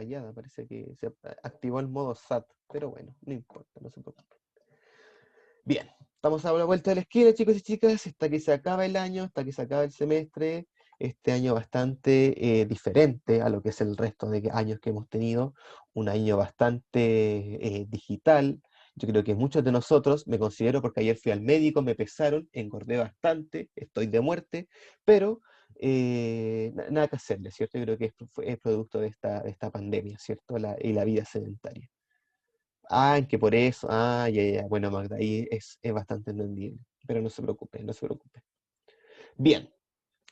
callada, parece que se activó el modo SAT, pero bueno, no importa, no se preocupe. Bien, estamos a la vuelta de la esquina, chicos y chicas, hasta que se acaba el año, hasta que se acaba el semestre, este año bastante diferente a lo que es el resto de años que hemos tenido, un año bastante digital. Yo creo que muchos de nosotros, me considero porque ayer fui al médico, me pesaron, engordé bastante, estoy de muerte, pero nada que hacerle, ¿cierto? Yo creo que es producto de esta pandemia, ¿cierto? Y la vida sedentaria. Ah, que por eso, ya, ya, bueno, Magda, ahí es bastante entendible, pero no se preocupe, no se preocupe. Bien,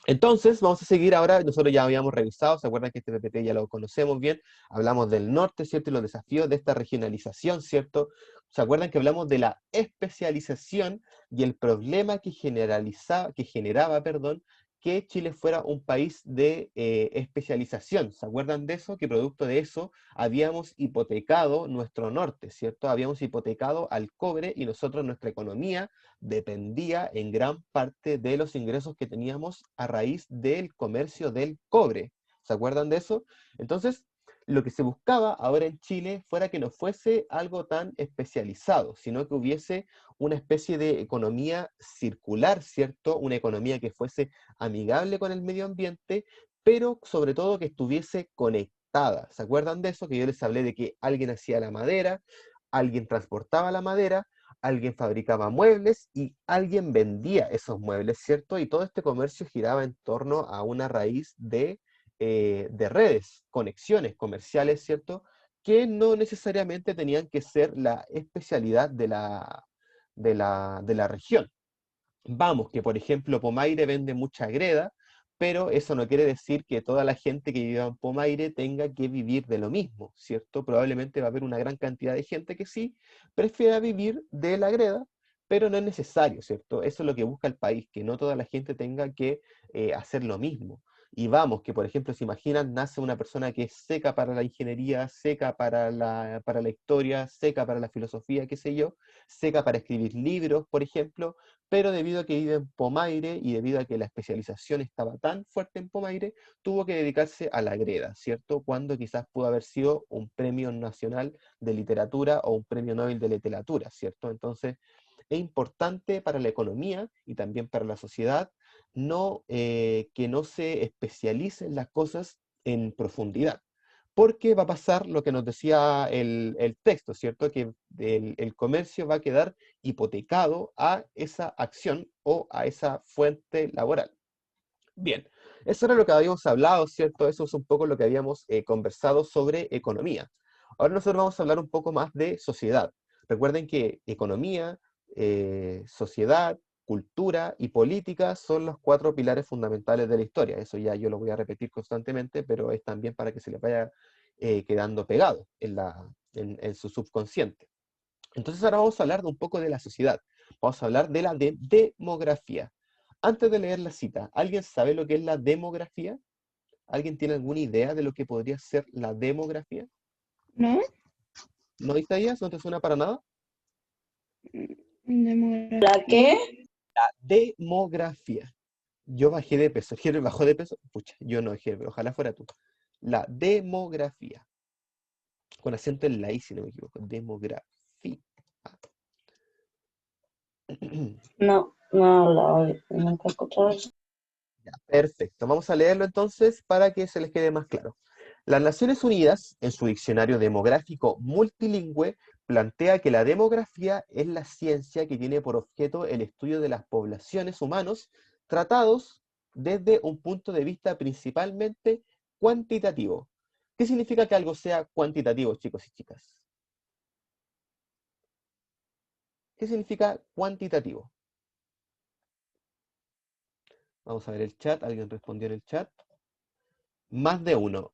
entonces vamos a seguir ahora, nosotros ya habíamos revisado, ¿se acuerdan que este PPT ya lo conocemos bien? Hablamos del norte, ¿cierto? Y los desafíos de esta regionalización, ¿cierto? ¿Se acuerdan que hablamos de la especialización y el problema que generaba, perdón, que Chile fuera un país de especialización? ¿Se acuerdan de eso? Que producto de eso habíamos hipotecado nuestro norte, ¿cierto? Habíamos hipotecado al cobre y nosotros nuestra economía dependía en gran parte de los ingresos que teníamos a raíz del comercio del cobre. ¿Se acuerdan de eso? Entonces, lo que se buscaba ahora en Chile fuera que no fuese algo tan especializado, sino que hubiese una especie de economía circular, ¿cierto? Una economía que fuese amigable con el medio ambiente, pero sobre todo que estuviese conectada. ¿Se acuerdan de eso? Que yo les hablé de que alguien hacía la madera, alguien transportaba la madera, alguien fabricaba muebles y alguien vendía esos muebles, ¿cierto? Y todo este comercio giraba en torno a una raíz de redes, conexiones comerciales, ¿cierto? Que no necesariamente tenían que ser la especialidad de la región. Vamos, que por ejemplo Pomaire vende mucha greda, pero eso no quiere decir que toda la gente que viva en Pomaire tenga que vivir de lo mismo, ¿cierto? Probablemente va a haber una gran cantidad de gente que sí prefiera vivir de la greda, pero no es necesario, ¿cierto? Eso es lo que busca el país, que no toda la gente tenga que hacer lo mismo. Y vamos, que por ejemplo, se imaginan, nace una persona que es seca para la ingeniería, seca para la historia, seca para la filosofía, qué sé yo, seca para escribir libros, por ejemplo, pero debido a que vive en Pomaire y debido a que la especialización estaba tan fuerte en Pomaire, tuvo que dedicarse a la greda, ¿cierto? Cuando quizás pudo haber sido un premio nacional de literatura o un premio Nobel de literatura, ¿cierto? Entonces, es importante para la economía y también para la sociedad que no se especialicen las cosas en profundidad. Porque va a pasar lo que nos decía el texto, ¿cierto? Que el comercio va a quedar hipotecado a esa acción o a esa fuente laboral. Bien, eso era lo que habíamos hablado, ¿cierto? Eso es un poco lo que habíamos conversado sobre economía. Ahora nosotros vamos a hablar un poco más de sociedad. Recuerden que economía, sociedad, cultura y política son los 4 pilares fundamentales de la historia. Eso ya yo lo voy a repetir constantemente, pero es también para que se les vaya quedando pegado en su subconsciente. Entonces ahora vamos a hablar de un poco de la sociedad. Vamos a hablar de la demografía. Antes de leer la cita, ¿alguien sabe lo que es la demografía? ¿Alguien tiene alguna idea de lo que podría ser la demografía? ¿No? ¿No, Isaías? ¿No te suena para nada? ¿La qué? La demografía. Yo bajé de peso. ¿Jerry bajó de peso? Pucha, yo no, Jerry, ojalá fuera tú. La demografía. Con acento en la I, si no me equivoco. Demografía. No, nunca he escuchado eso. Ya, perfecto. Vamos a leerlo entonces para que se les quede más claro. Las Naciones Unidas, en su diccionario demográfico multilingüe, plantea que la demografía es la ciencia que tiene por objeto el estudio de las poblaciones humanos tratados desde un punto de vista principalmente cuantitativo. ¿Qué significa que algo sea cuantitativo, chicos y chicas? ¿Qué significa cuantitativo? Vamos a ver el chat. ¿Alguien respondió en el chat? Más de uno.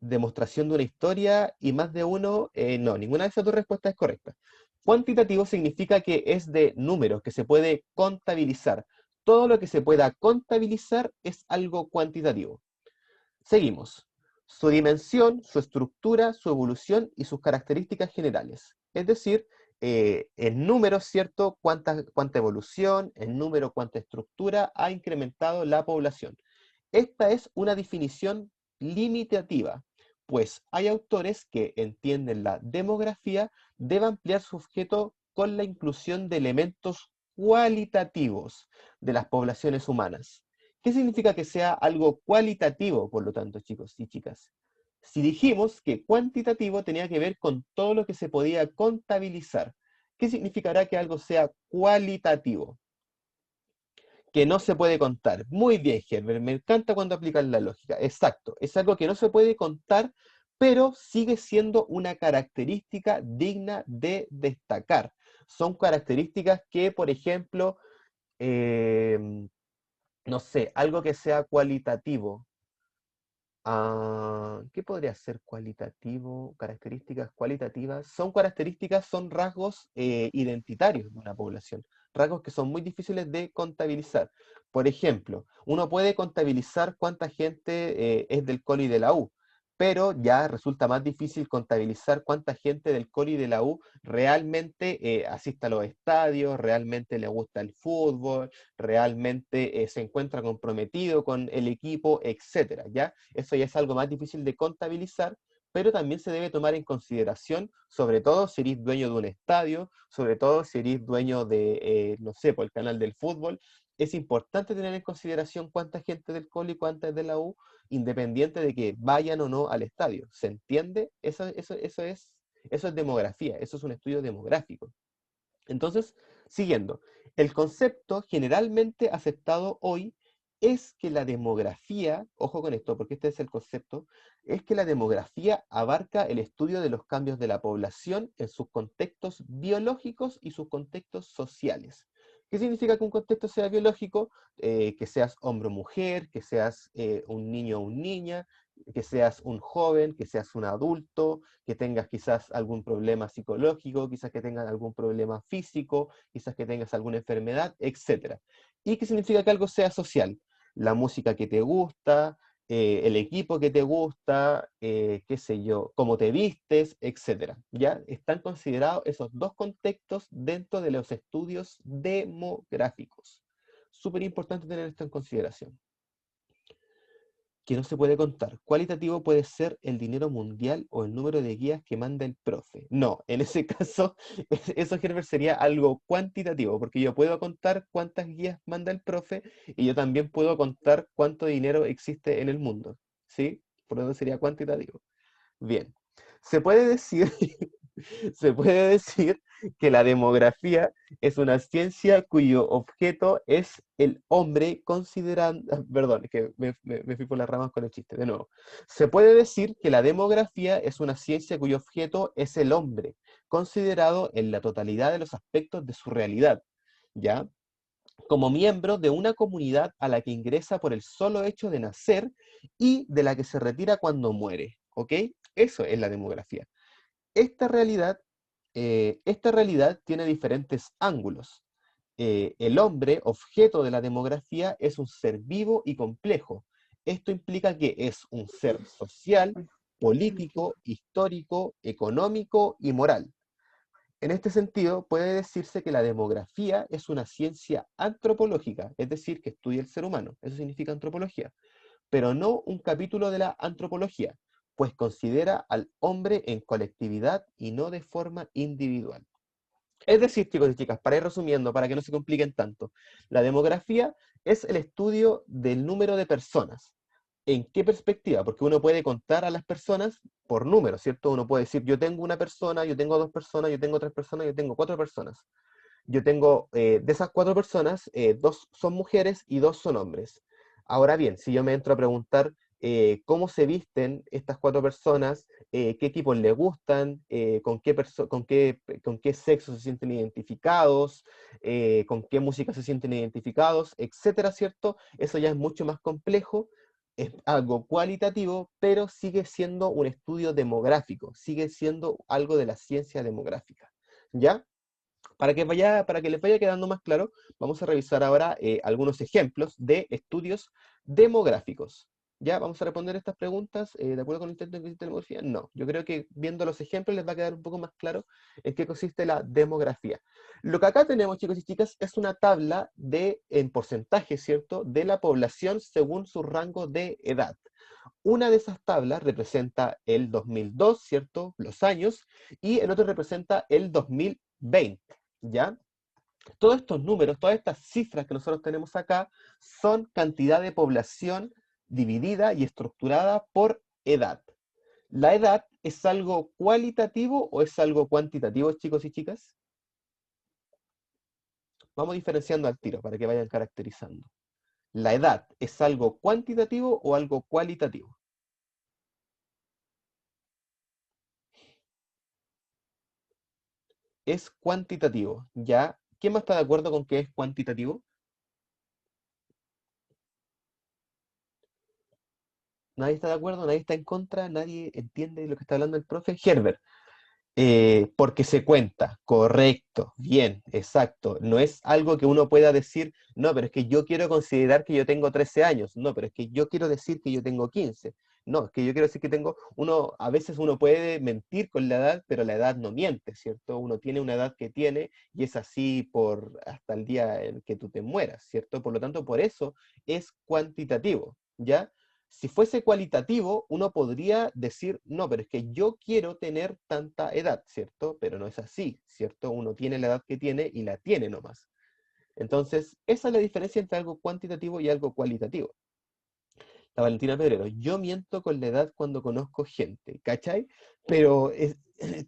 Demostración de una historia y más de uno, no, ninguna de esas dos respuestas es correcta. Cuantitativo significa que es de números, que se puede contabilizar. Todo lo que se pueda contabilizar es algo cuantitativo. Seguimos. Su dimensión, su estructura, su evolución y sus características generales. Es decir, en números, ¿cierto? Cuánta evolución, en número, cuánta estructura ha incrementado la población. Esta es una definición limitativa. pues hay autores que entienden la demografía debe ampliar su objeto con la inclusión de elementos cualitativos de las poblaciones humanas. ¿Qué significa que sea algo cualitativo, por lo tanto, chicos y chicas? Si dijimos que cuantitativo tenía que ver con todo lo que se podía contabilizar, ¿qué significará que algo sea cualitativo? Que no se puede contar. Muy bien, Herbert, me encanta cuando aplicas la lógica. Exacto, es algo que no se puede contar, pero sigue siendo una característica digna de destacar. Son características que, por ejemplo, no sé, algo que sea cualitativo. ¿Qué podría ser cualitativo? Características cualitativas. Son características, son rasgos identitarios de una población. Rasgos que son muy difíciles de contabilizar. Por ejemplo, uno puede contabilizar cuánta gente es del Colo y de la U, pero ya resulta más difícil contabilizar cuánta gente del Colo y de la U realmente asiste a los estadios, realmente le gusta el fútbol, realmente se encuentra comprometido con el equipo, etcétera, ¿ya? Eso ya es algo más difícil de contabilizar, pero también se debe tomar en consideración, sobre todo si eres dueño de un estadio, sobre todo si eres dueño de, no sé, por el canal del fútbol, es importante tener en consideración cuánta gente del Colo y cuánta es de la U, independiente de que vayan o no al estadio. ¿Se entiende? Eso es demografía, eso es un estudio demográfico. Entonces, siguiendo, el concepto generalmente aceptado hoy es que la demografía, ojo con esto, porque este es el concepto, es que la demografía abarca el estudio de los cambios de la población en sus contextos biológicos y sus contextos sociales. ¿Qué significa que un contexto sea biológico? Que seas hombre o mujer, que seas un niño o una niña, que seas un joven, que seas un adulto, que tengas quizás algún problema psicológico, quizás que tengas algún problema físico, quizás que tengas alguna enfermedad, etc. ¿Y qué significa que algo sea social? La música que te gusta, el equipo que te gusta, qué sé yo, cómo te vistes, etc. ¿Ya? Están considerados esos dos contextos dentro de los estudios demográficos. Súper importante tener esto en consideración. Que no se puede contar. Cualitativo puede ser el dinero mundial o el número de guías que manda el profe. No, en ese caso, eso, Herbert, sería algo cuantitativo, porque yo puedo contar cuántas guías manda el profe y yo también puedo contar cuánto dinero existe en el mundo. ¿Sí? Por lo tanto sería cuantitativo. Bien. Se puede decir, se puede decir que la demografía es una ciencia cuyo objeto es el hombre, considerando, perdón, es que me fui por las ramas con el chiste, de nuevo. Se puede decir que la demografía es una ciencia cuyo objeto es el hombre, considerado en la totalidad de los aspectos de su realidad, ¿ya? Como miembro de una comunidad a la que ingresa por el solo hecho de nacer y de la que se retira cuando muere, ¿ok? Eso es la demografía. Esta realidad, esta realidad tiene diferentes ángulos. El hombre, objeto de la demografía, es un ser vivo y complejo. Esto implica que es un ser social, político, histórico, económico y moral. En este sentido, puede decirse que la demografía es una ciencia antropológica, es decir, que estudia el ser humano. Eso significa antropología, pero no un capítulo de la antropología, pues considera al hombre en colectividad y no de forma individual. Es decir, chicos y chicas, para ir resumiendo, para que no se compliquen tanto, la demografía es el estudio del número de personas. ¿En qué perspectiva? Porque uno puede contar a las personas por números, ¿cierto? Uno puede decir, yo tengo una persona, yo tengo dos personas, yo tengo tres personas, yo tengo cuatro personas. Yo tengo, de esas cuatro personas, dos son mujeres y dos son hombres. Ahora bien, si yo me entro a preguntar cómo se visten estas cuatro personas, qué tipos les gustan, con qué sexo se sienten identificados, con qué música se sienten identificados, etcétera, ¿cierto? Eso ya es mucho más complejo, es algo cualitativo, pero sigue siendo un estudio demográfico, sigue siendo algo de la ciencia demográfica, ¿ya? Para que les vaya quedando más claro, vamos a revisar ahora algunos ejemplos de estudios demográficos. ¿Ya? Vamos a responder estas preguntas de acuerdo con el intento de demografía. No, yo creo que viendo los ejemplos les va a quedar un poco más claro en qué consiste la demografía. Lo que acá tenemos, chicos y chicas, es una tabla en porcentaje, ¿cierto?, de la población según su rango de edad. Una de esas tablas representa el 2002, ¿cierto? Los años, y el otro representa el 2020, ¿ya? Todos estos números, todas estas cifras que nosotros tenemos acá, son cantidad de población dividida y estructurada por edad. ¿La edad es algo cualitativo o es algo cuantitativo, chicos y chicas? Vamos diferenciando al tiro para que vayan caracterizando. ¿La edad es algo cuantitativo o algo cualitativo? Es cuantitativo, ¿ya? ¿Quién más está de acuerdo con que es cuantitativo? ¿Nadie está de acuerdo? ¿Nadie está en contra? ¿Nadie entiende lo que está hablando el profe? Herbert. Porque se cuenta, correcto, bien, exacto. No es algo que uno pueda decir, no, pero es que yo quiero considerar que yo tengo 13 años, no, pero es que yo quiero decir que yo tengo 15. No, es que yo quiero decir que tengo, a veces uno puede mentir con la edad, pero la edad no miente, ¿cierto? Uno tiene una edad que tiene y es así por hasta el día en que tú te mueras, ¿cierto? Por lo tanto, por eso es cuantitativo, ¿ya? Si fuese cualitativo, uno podría decir, no, pero es que yo quiero tener tanta edad, ¿cierto? Pero no es así, ¿cierto? Uno tiene la edad que tiene y la tiene nomás. Entonces, esa es la diferencia entre algo cuantitativo y algo cualitativo. La Valentina Pedrero, yo miento con la edad cuando conozco gente, ¿cachai? Pero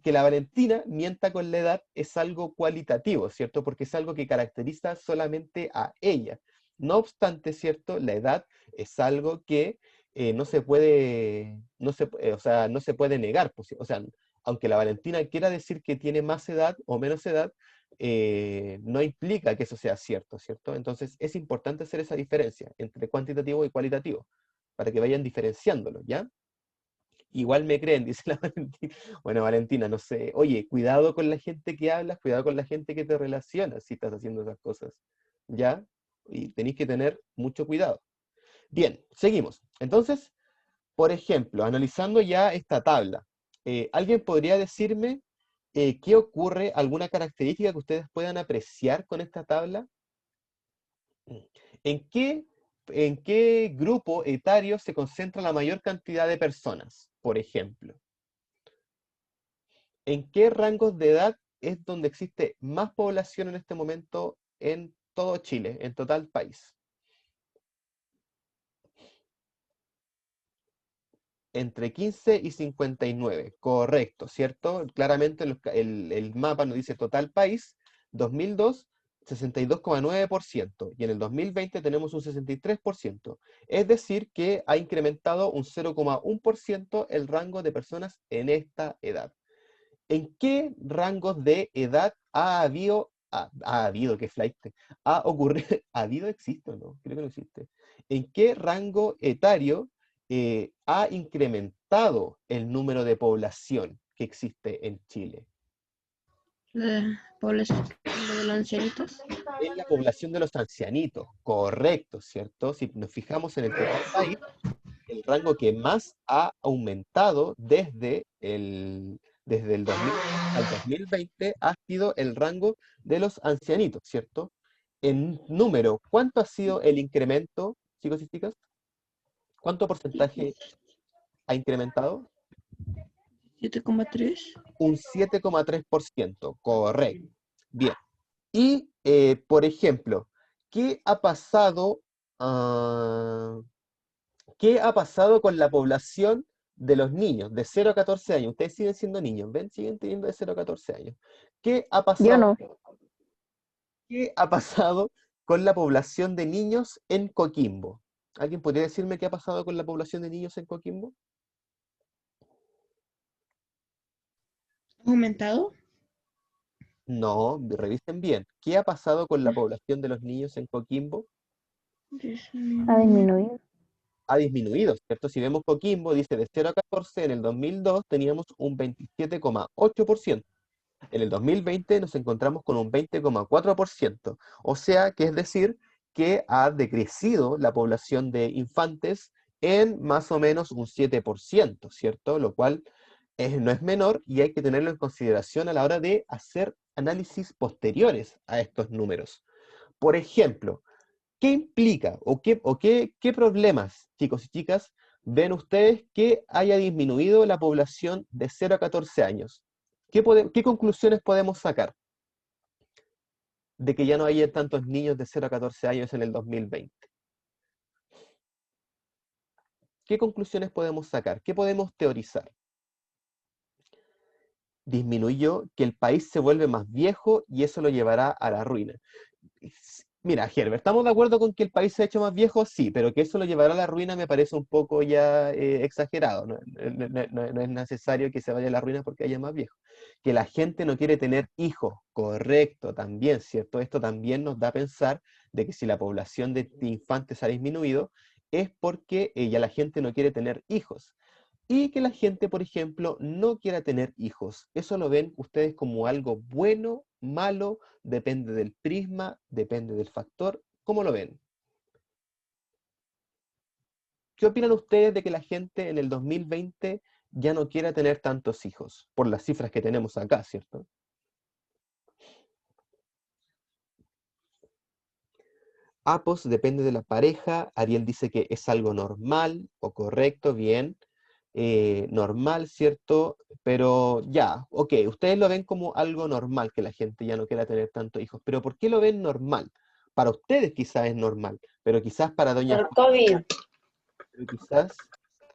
que la Valentina mienta con la edad es algo cualitativo, ¿cierto? Porque es algo que caracteriza solamente a ella. No obstante, ¿cierto? La edad es algo que no se puede, o sea, no se puede negar. Pues, o sea, aunque la Valentina quiera decir que tiene más edad o menos edad, no implica que eso sea cierto, ¿cierto? Entonces es importante hacer esa diferencia entre cuantitativo y cualitativo para que vayan diferenciándolo, ¿ya? Igual me creen, dice la Valentina. Bueno, Valentina, no sé. Oye, cuidado con la gente que hablas, cuidado con la gente que te relacionas si estás haciendo esas cosas, ¿ya? Y tenéis que tener mucho cuidado. Bien, seguimos. Entonces, por ejemplo, analizando ya esta tabla, ¿alguien podría decirme qué ocurre, alguna característica que ustedes puedan apreciar con esta tabla? ¿En qué, en qué grupo etario se concentra la mayor cantidad de personas, por ejemplo? ¿En qué rangos de edad es donde existe más población en este momento en todo Chile, en total país? Entre 15 y 59, correcto, ¿cierto? Claramente el mapa nos dice total país, 2002, 62,9%, y en el 2020 tenemos un 63%. Es decir, que ha incrementado un 0,1% el rango de personas en esta edad. ¿En qué rangos de edad qué flight, ha ocurrido, ha habido, existe o no? Creo que no existe. ¿En qué rango etario ha incrementado el número de población que existe en Chile? Población de los ancianitos. En la población de los ancianitos, correcto, ¿cierto? Si nos fijamos en el total país, el rango que más ha aumentado desde el 2000 al 2020 ha sido el rango de los ancianitos, ¿cierto? En número, ¿cuánto ha sido el incremento, chicos y chicas? ¿Cuánto porcentaje ha incrementado? 7,3. Un 7,3%, correcto. Bien. Y, por ejemplo, ¿qué ha pasado? ah, ¿Qué ha pasado con la población de los niños de 0 a 14 años? Ustedes siguen siendo niños, ¿ven? Siguen teniendo de 0 a 14 años. ¿Qué ha Yo pasado, no. qué ha pasado con la población de niños en Coquimbo? ¿Alguien podría decirme qué ha pasado con la población de niños en Coquimbo? ¿Ha aumentado? No, revisen bien. ¿Qué ha pasado con la población de los niños en Coquimbo? Ha disminuido. Ha disminuido, ¿cierto? Si vemos Coquimbo, dice de 0 a 14, en el 2002 teníamos un 27,8%. En el 2020 nos encontramos con un 20,4%. O sea, que es decir, que ha decrecido la población de infantes en más o menos un 7%, ¿cierto? Lo cual no es menor y hay que tenerlo en consideración a la hora de hacer análisis posteriores a estos números. Por ejemplo, ¿qué implica qué problemas, chicos y chicas, ven ustedes que haya disminuido la población de 0 a 14 años. ¿Qué conclusiones podemos sacar de que ya no haya tantos niños de 0 a 14 años en el 2020? ¿Qué conclusiones podemos sacar? ¿Qué podemos teorizar? Disminuyó, que el país se vuelve más viejo y eso lo llevará a la ruina. Mira, Herbert, ¿estamos de acuerdo con que el país se ha hecho más viejo? Sí, pero que eso lo llevará a la ruina me parece un poco ya exagerado. No es necesario que se vaya a la ruina porque haya más viejo. Que la gente no quiere tener hijos, correcto, también, ¿cierto? Esto también nos da a pensar de que si la población de infantes ha disminuido, es porque ya la gente no quiere tener hijos. Y que la gente, por ejemplo, no quiera tener hijos. ¿Eso lo ven ustedes como algo bueno, malo? Depende del prisma, depende del factor. ¿Cómo lo ven? ¿Qué opinan ustedes de que la gente en el 2020 ya no quiera tener tantos hijos? Por las cifras que tenemos acá, ¿cierto? Apos depende de la pareja. Ariel dice que es algo normal o correcto, bien. Normal, ¿cierto? Pero ya, ok, ustedes lo ven como algo normal que la gente ya no quiera tener tantos hijos, pero ¿por qué lo ven normal? Para ustedes quizás es normal, pero quizás para doña Por COVID. pero quizás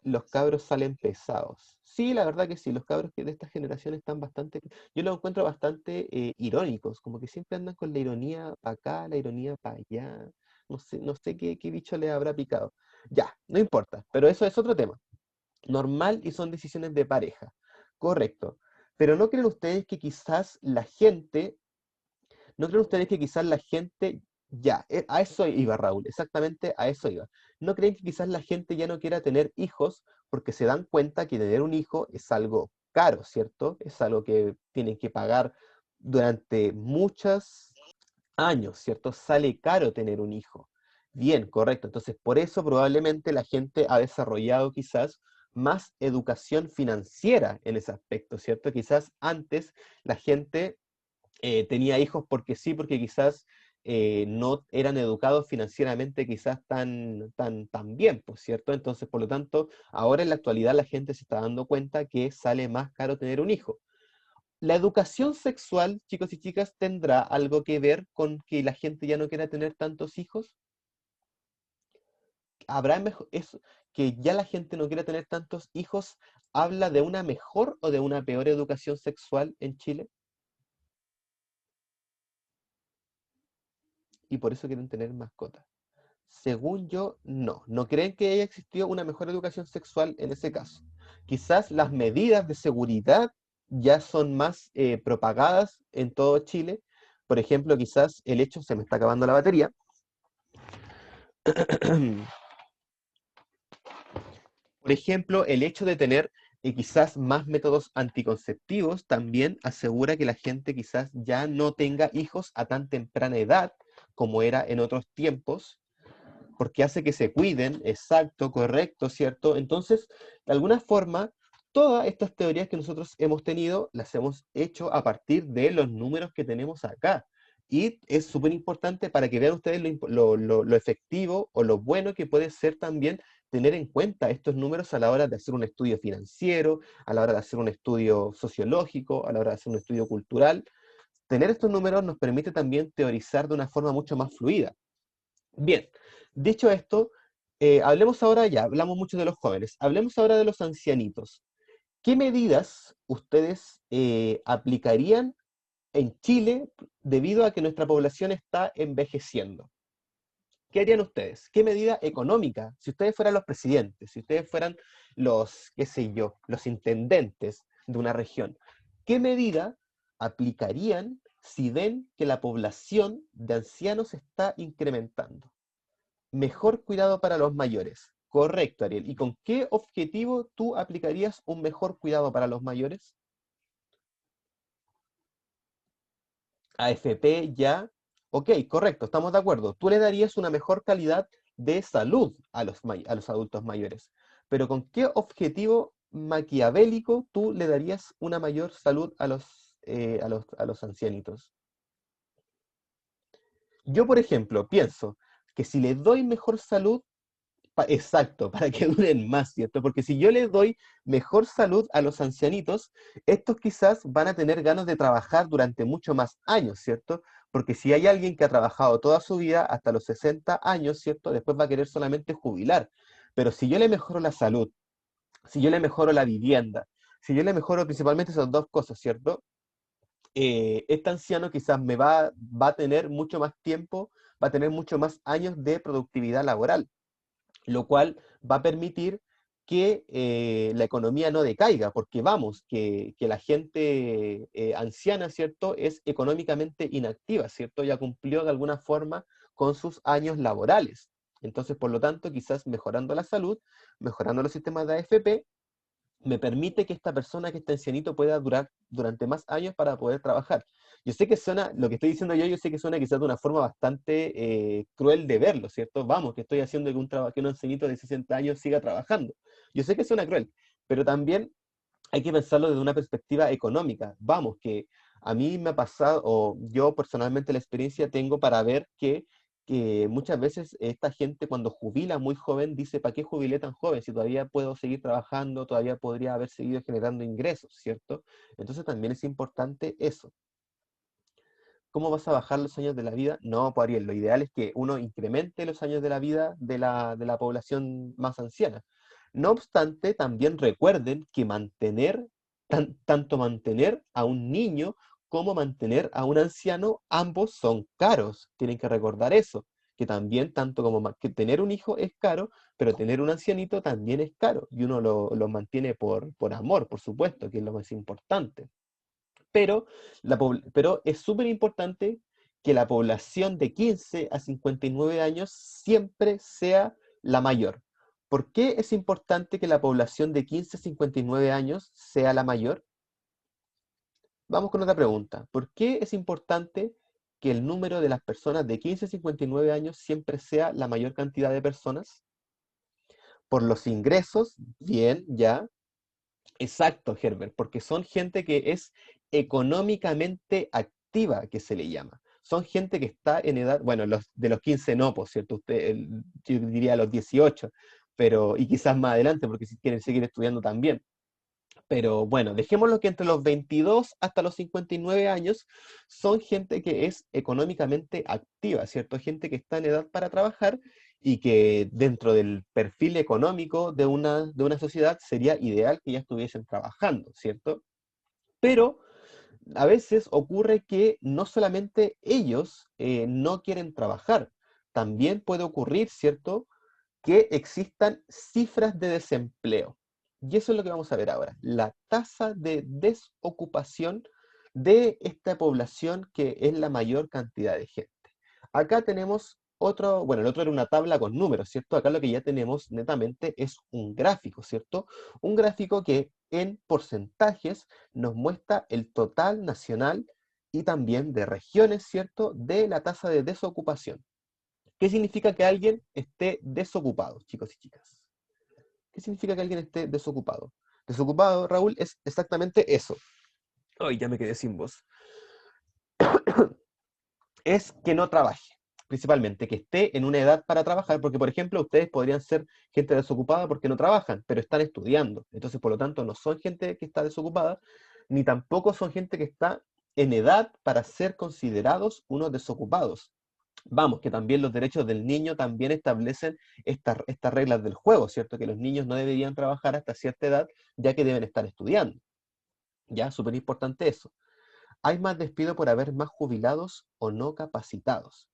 los cabros salen pesados. Sí, la verdad que sí, los cabros de esta generación están bastante, yo los encuentro bastante irónicos, como que siempre andan con la ironía para acá, la ironía para allá, no sé qué bicho le habrá picado. Ya, no importa, pero eso es otro tema. Normal y son decisiones de pareja, correcto. Pero ¿no creen ustedes que quizás la gente ¿no creen ustedes que quizás la gente, ya, a eso iba Raúl, exactamente a eso iba? ¿No creen que quizás la gente ya no quiera tener hijos porque se dan cuenta que tener un hijo es algo caro, ¿cierto? Es algo que tienen que pagar durante muchos años, ¿cierto? Sale caro tener un hijo. Bien, correcto. Entonces, por eso probablemente la gente ha desarrollado quizás más educación financiera en ese aspecto, ¿cierto? Quizás antes la gente tenía hijos porque sí, porque quizás no eran educados financieramente quizás tan bien, pues, ¿cierto? Entonces, por lo tanto, ahora en la actualidad la gente se está dando cuenta que sale más caro tener un hijo. ¿La educación sexual, chicos y chicas, tendrá algo que ver con que la gente ya no quiera tener tantos hijos? ¿Habrá eso, que ya la gente no quiera tener tantos hijos, habla de una mejor o de una peor educación sexual en Chile? Y por eso quieren tener mascotas. Según yo, no. No creen que haya existido una mejor educación sexual en ese caso. Quizás las medidas de seguridad ya son más propagadas en todo Chile. Por ejemplo, quizás el hecho, se me está acabando la batería. Por ejemplo, el hecho de tener quizás más métodos anticonceptivos también asegura que la gente quizás ya no tenga hijos a tan temprana edad como era en otros tiempos, porque hace que se cuiden, exacto, correcto, ¿cierto? Entonces, de alguna forma, todas estas teorías que nosotros hemos tenido, las hemos hecho a partir de los números que tenemos acá. Y es súper importante para que vean ustedes lo efectivo o lo bueno que puede ser también tener en cuenta estos números a la hora de hacer un estudio financiero, a la hora de hacer un estudio sociológico, a la hora de hacer un estudio cultural. Tener estos números nos permite también teorizar de una forma mucho más fluida. Bien, dicho esto, hablemos ahora ya, hablamos mucho de los jóvenes, hablemos ahora de los ancianitos. ¿Qué medidas ustedes aplicarían en Chile debido a que nuestra población está envejeciendo? ¿Qué harían ustedes? ¿Qué medida económica? Si ustedes fueran los presidentes, si ustedes fueran los, qué sé yo, los intendentes de una región, ¿qué medida aplicarían si ven que la población de ancianos está incrementando? Mejor cuidado para los mayores. Correcto, Ariel. ¿Y con qué objetivo tú aplicarías un mejor cuidado para los mayores? AFP ya. Ok, correcto, estamos de acuerdo. Tú le darías una mejor calidad de salud a los adultos mayores. Pero ¿con qué objetivo maquiavélico tú le darías una mayor salud a los ancianitos? Yo, por ejemplo, pienso que si le doy mejor salud, Exacto, para que duren más, ¿cierto? Porque si yo les doy mejor salud a los ancianitos, estos quizás van a tener ganas de trabajar durante mucho más años, ¿cierto? Porque si hay alguien que ha trabajado toda su vida hasta los 60 años, ¿cierto? Después va a querer solamente jubilar. Pero si yo le mejoro la salud, si yo le mejoro la vivienda, si yo le mejoro principalmente esas dos cosas, ¿cierto? Este anciano quizás va a tener mucho más tiempo, va a tener mucho más años de productividad laboral, lo cual va a permitir que la economía no decaiga, porque vamos, que la gente anciana, ¿cierto?, es económicamente inactiva, ¿cierto? Ya cumplió de alguna forma con sus años laborales. Entonces, por lo tanto, quizás mejorando la salud, mejorando los sistemas de AFP, me permite que esta persona que está ancianito pueda durar durante más años para poder trabajar. Yo sé que suena, lo que estoy diciendo yo sé que suena quizás de una forma bastante cruel de verlo, ¿cierto? Vamos, que estoy haciendo que un ancianito de 60 años siga trabajando. Yo sé que suena cruel, pero también hay que pensarlo desde una perspectiva económica. Vamos, que a mí me ha pasado, o yo personalmente la experiencia tengo para ver que muchas veces esta gente cuando jubila muy joven dice, ¿para qué jubilé tan joven? Si todavía puedo seguir trabajando, todavía podría haber seguido generando ingresos, ¿cierto? Entonces también es importante eso. ¿Cómo vas a bajar los años de la vida? No, pues Ariel, lo ideal es que uno incremente los años de la vida de la población más anciana. No obstante, también recuerden que tanto mantener a un niño como mantener a un anciano, ambos son caros. Tienen que recordar eso, que también tanto como que tener un hijo es caro, pero tener un ancianito también es caro. Y uno lo mantiene por amor, por supuesto, que es lo más importante. Pero, pero es súper importante que la población de 15 a 59 años siempre sea la mayor. ¿Por qué es importante que la población de 15 a 59 años sea la mayor? Vamos con otra pregunta. ¿Por qué es importante que el número de las personas de 15 a 59 años siempre sea la mayor cantidad de personas? Por los ingresos, bien, ya. Exacto, Herbert, porque son gente que es económicamente activa, que se le llama. Son gente que está en edad, bueno, de los 15 no, por cierto, yo diría los 18, pero, y quizás más adelante, porque si quieren seguir estudiando también. Pero bueno, dejémoslo que entre los 22 hasta los 59 años son gente que es económicamente activa, ¿cierto? Gente que está en edad para trabajar y que dentro del perfil económico de una sociedad sería ideal que ya estuviesen trabajando, ¿cierto? Pero a veces ocurre que no solamente ellos no quieren trabajar, también puede ocurrir, ¿cierto?, que existan cifras de desempleo. Y eso es lo que vamos a ver ahora, la tasa de desocupación de esta población que es la mayor cantidad de gente. Acá tenemos otro, bueno, el otro era una tabla con números, ¿cierto? Acá lo que ya tenemos netamente es un gráfico, ¿cierto? Un gráfico que en porcentajes nos muestra el total nacional y también de regiones, ¿cierto?, de la tasa de desocupación. ¿Qué significa que alguien esté desocupado, chicos y chicas? ¿Qué significa que alguien esté desocupado? Desocupado, Raúl, es exactamente eso. Ay, ya me quedé sin voz. Es que no trabaje, principalmente, que esté en una edad para trabajar, porque, por ejemplo, ustedes podrían ser gente desocupada porque no trabajan, pero están estudiando. Entonces, por lo tanto, no son gente que está desocupada, ni tampoco son gente que está en edad para ser considerados unos desocupados. Vamos, que también los derechos del niño también establecen estas reglas del juego, ¿cierto? Que los niños no deberían trabajar hasta cierta edad, ya que deben estar estudiando. ¿Ya? Súper importante eso. ¿Hay más despido por haber más jubilados o no capacitados?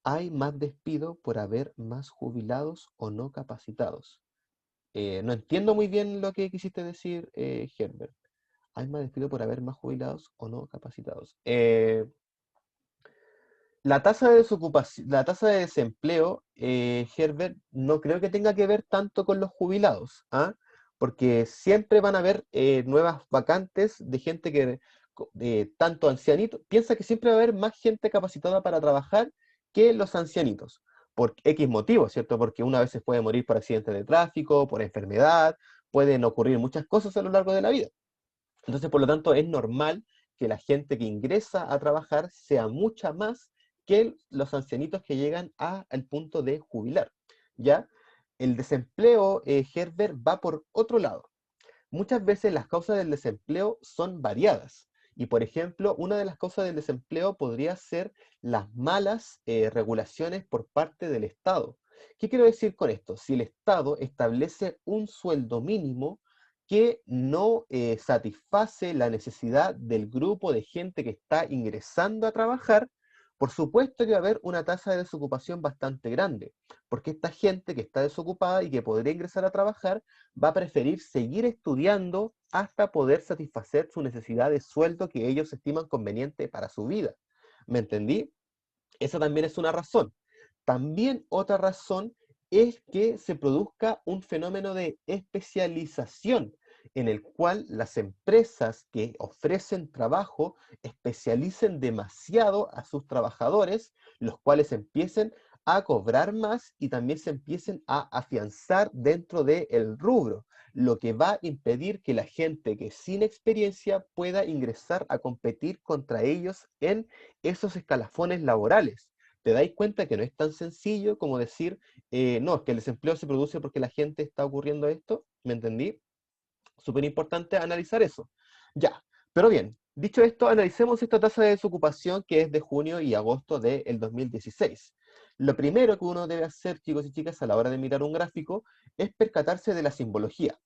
¿Hay más despido por haber más jubilados o no capacitados? No entiendo muy bien lo que quisiste decir, Herbert. ¿Hay más despido por haber más jubilados o no capacitados? La tasa de desocupación, la tasa de desempleo, Herbert, no creo que tenga que ver tanto con los jubilados, ¿ah? Porque siempre van a haber nuevas vacantes de gente que, tanto ancianitos, piensa que siempre va a haber más gente capacitada para trabajar que los ancianitos, por X motivos, ¿cierto? Porque una vez se puede morir por accidente de tráfico, por enfermedad, pueden ocurrir muchas cosas a lo largo de la vida. Entonces, por lo tanto, es normal que la gente que ingresa a trabajar sea mucha más que los ancianitos que llegan al punto de jubilar, ¿ya? el desempleo, Herbert, va por otro lado. Muchas veces las causas del desempleo son variadas. Y, por ejemplo, una de las causas del desempleo podría ser las malas regulaciones por parte del Estado. ¿Qué quiero decir con esto? Si el Estado establece un sueldo mínimo que no satisface la necesidad del grupo de gente que está ingresando a trabajar, por supuesto que va a haber una tasa de desocupación bastante grande, porque esta gente que está desocupada y que podría ingresar a trabajar va a preferir seguir estudiando hasta poder satisfacer su necesidad de sueldo que ellos estiman conveniente para su vida. ¿Me entendí? Esa también es una razón. También otra razón es que se produzca un fenómeno de especialización en el cual las empresas que ofrecen trabajo especialicen demasiado a sus trabajadores, los cuales empiecen a cobrar más y también se empiecen a afianzar dentro del rubro, lo que va a impedir que la gente que sin experiencia pueda ingresar a competir contra ellos en esos escalafones laborales. Te dais cuenta que no es tan sencillo como decir, no, es que el desempleo se produce porque la gente está ocurriendo esto, ¿me entendí? Súper importante analizar eso. Ya, pero bien, dicho esto, analicemos esta tasa de desocupación que es de junio y agosto del 2016. Lo primero que uno debe hacer, chicos y chicas, a la hora de mirar un gráfico, es percatarse de la simbología.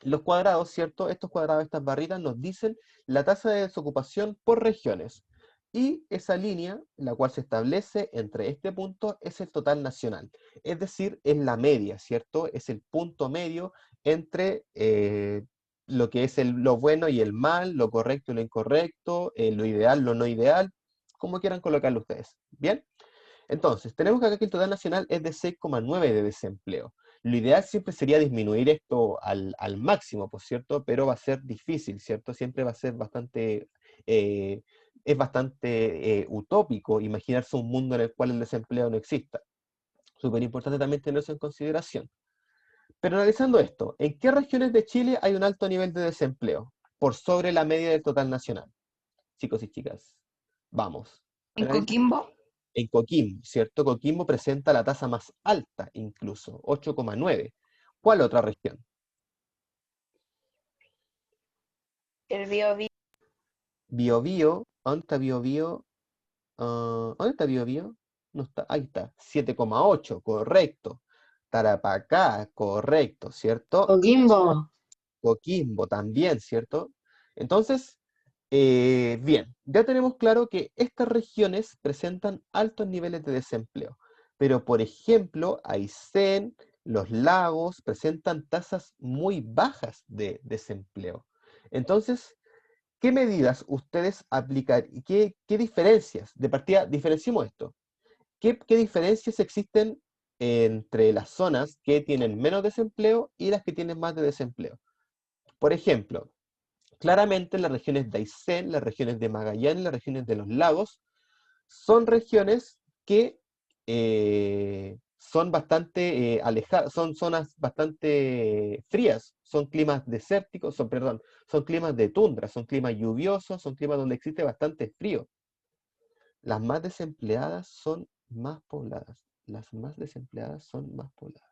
Los cuadrados, ¿cierto? Estos cuadrados, estas barritas, nos dicen la tasa de desocupación por regiones. Y esa línea, la cual se establece entre este punto, es el total nacional. Es decir, es la media, ¿cierto? Es el punto medio entre lo que es lo bueno y el mal, lo correcto y lo incorrecto, lo ideal, lo no ideal, como quieran colocarlo ustedes. ¿Bien? Entonces, tenemos que acá que el total nacional es de 6,9 de desempleo. Lo ideal siempre sería disminuir esto al máximo, por cierto, pero va a ser difícil, ¿cierto? Siempre va a ser bastante, es bastante utópico imaginarse un mundo en el cual el desempleo no exista. Súper importante también tener eso en consideración. Pero analizando esto, ¿en qué regiones de Chile hay un alto nivel de desempleo? Por sobre la media del total nacional. Chicos y chicas, vamos. ¿En Analiza Coquimbo? en Coquimbo, ¿cierto? Coquimbo presenta la tasa más alta incluso, 8,9. ¿Cuál otra región? El Biobío. Biobío, ¿dónde está Biobío? ¿Dónde está Biobío? No está, ahí está, 7,8, correcto. Tarapacá, correcto, ¿cierto? Coquimbo. Coquimbo también, ¿cierto? Entonces, bien, ya tenemos claro que estas regiones presentan altos niveles de desempleo, pero por ejemplo, Aysén, Los Lagos presentan tasas muy bajas de desempleo. Entonces, ¿qué medidas ustedes aplican y qué diferencias? De partida, diferenciemos esto. ¿Qué diferencias existen entre las zonas que tienen menos desempleo y las que tienen más de desempleo? Por ejemplo, claramente las regiones de Aysén, las regiones de Magallanes, las regiones de los lagos, son regiones que son bastante alejadas, son zonas bastante frías, son climas desérticos, perdón, son climas de tundra, son climas lluviosos, son climas donde existe bastante frío. Las más desempleadas son más pobladas. Las más desempleadas son más pobladas.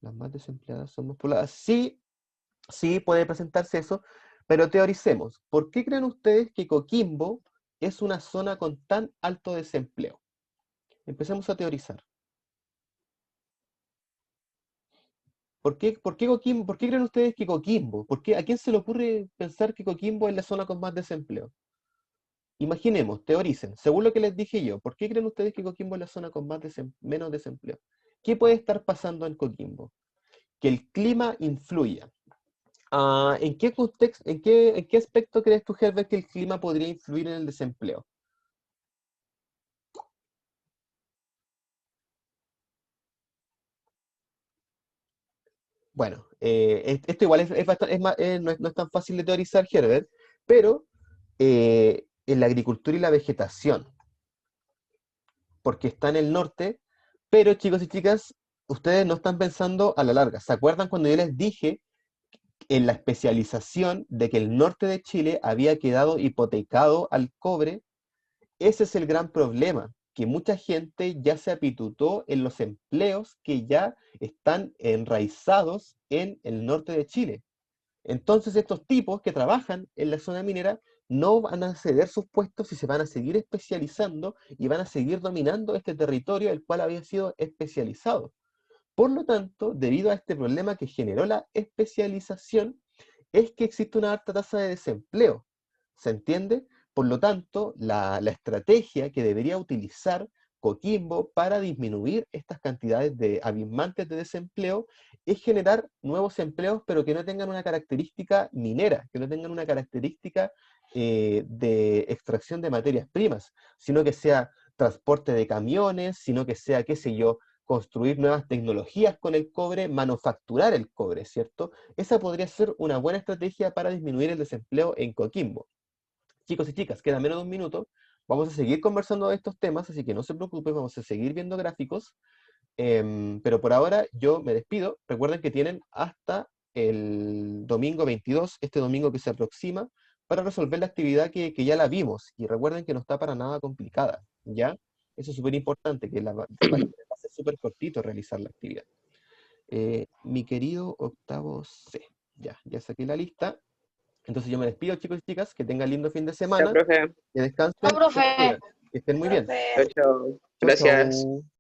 Las más desempleadas son más pobladas. Sí, sí puede presentarse eso, pero teoricemos. ¿Por qué creen ustedes que Coquimbo es una zona con tan alto desempleo? Empecemos a teorizar. ¿Por qué creen ustedes que Coquimbo? ¿A quién se le ocurre pensar que Coquimbo es la zona con más desempleo? Imaginemos, teoricen, según lo que les dije yo, ¿por qué creen ustedes que Coquimbo es la zona con menos desempleo? ¿Qué puede estar pasando en Coquimbo? Que el clima influya. ¿En qué contexto, en qué aspecto crees tú, Herbert, que el clima podría influir en el desempleo? Bueno, esto igual no es tan fácil de teorizar, Herbert, pero en la agricultura y la vegetación, porque está en el norte, pero chicos y chicas, ustedes no están pensando a la larga. ¿Se acuerdan cuando yo les dije en la especialización de que el norte de Chile había quedado hipotecado al cobre? Ese es el gran problema, que mucha gente ya se apitutó en los empleos que ya están enraizados en el norte de Chile. Entonces estos tipos que trabajan en la zona minera no van a ceder sus puestos y se van a seguir especializando y van a seguir dominando este territorio el cual había sido especializado. Por lo tanto, debido a este problema que generó la especialización, es que existe una alta tasa de desempleo. ¿Se entiende? Por lo tanto, la estrategia que debería utilizar Coquimbo para disminuir estas cantidades de abismantes de desempleo es generar nuevos empleos, pero que no tengan una característica minera, que no tengan una característica de extracción de materias primas, sino que sea transporte de camiones, sino que sea, qué sé yo, construir nuevas tecnologías con el cobre, manufacturar el cobre, ¿cierto? Esa podría ser una buena estrategia para disminuir el desempleo en Coquimbo. Chicos y chicas, queda menos de un minuto. Vamos a seguir conversando de estos temas, así que no se preocupen, vamos a seguir viendo gráficos. Pero por ahora yo me despido. Recuerden que tienen hasta el domingo 22, este domingo que se aproxima, para resolver la actividad que ya la vimos. Y recuerden que no está para nada complicada, ¿ya? Eso es súper importante, que va a ser súper cortito realizar la actividad. Mi querido octavo C. Ya saqué la lista. Entonces yo me despido, chicos y chicas, que tengan lindo fin de Chao, semana, profe. que descansen, No, que se profe. cuiden, que estén muy bien. Profe. Chao, chao. Chau, Gracias. chau.